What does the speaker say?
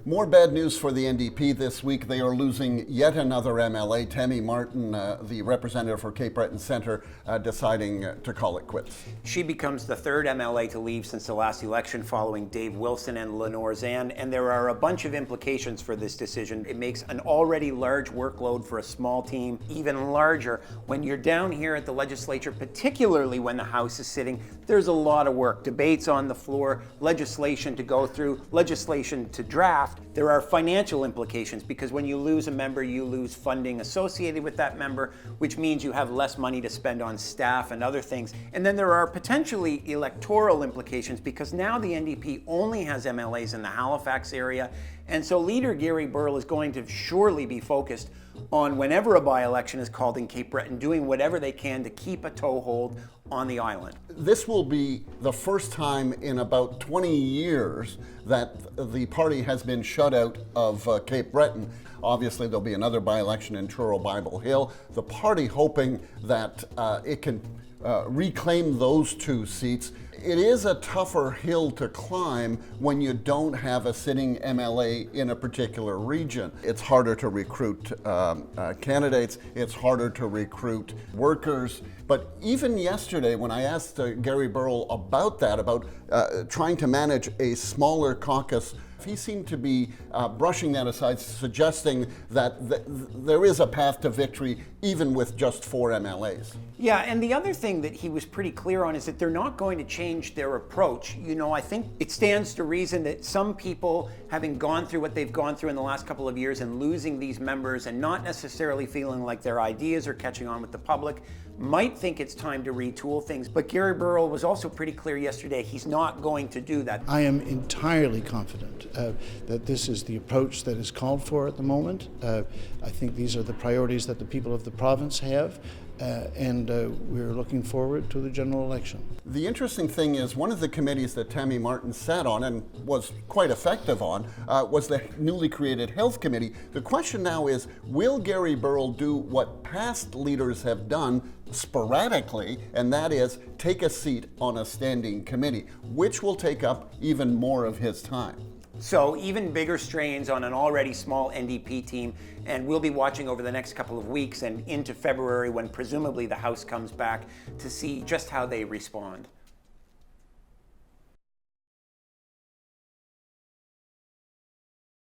More bad news for the NDP this week. They are losing yet another MLA, Tammy Martin, the representative for Cape Breton Centre, deciding to call it quits. She becomes the third MLA to leave since the last election, following Dave Wilson and Lenore Zan, and there are a bunch of implications for this decision. It makes an already large workload for a small team even larger. When you're down here at the legislature, particularly when the House is sitting, there's a lot of work. Debates on the floor, legislation to go through, legislation to draft. There are financial implications because when you lose a member, you lose funding associated with that member, which means you have less money to spend on staff and other things. And then there are potentially electoral implications because now the NDP only has MLAs in the Halifax area. And so Leader Gary Burl is going to surely be focused on, whenever a by-election is called in Cape Breton, doing whatever they can to keep a toehold on the island. This will be the first time in about 20 years that the party has been shut out of Cape Breton. Obviously, there'll be another by-election in Truro Bible Hill. The party hoping that it can reclaim those two seats. It is a tougher hill to climb when you don't have a sitting MLA in a particular region. It's harder to recruit candidates, it's harder to recruit workers. But even yesterday, when I asked Gary Burl about that, about trying to manage a smaller caucus, he seemed to be brushing that aside, suggesting that there is a path to victory even with just 4 MLAs. Yeah, and the other thing that he was pretty clear on is that they're not going to change their approach. You know, I think it stands to reason that some people, having gone through what they've gone through in the last couple of years and losing these members and not necessarily feeling like their ideas are catching on with the public, might think it's time to retool things. But Gary Burl was also pretty clear yesterday he's not going to do that. I am entirely confident that this is the approach that is called for at the moment. I think these are the priorities that the people of the province have. And we're looking forward to the general election. The interesting thing is one of the committees that Tammy Martin sat on and was quite effective on was the newly created Health Committee. The question now is, will Gary Burl do what past leaders have done sporadically, and that is take a seat on a standing committee, which will take up even more of his time? So even bigger strains on an already small NDP team, and we'll be watching over the next couple of weeks and into February when presumably the House comes back to see just how they respond.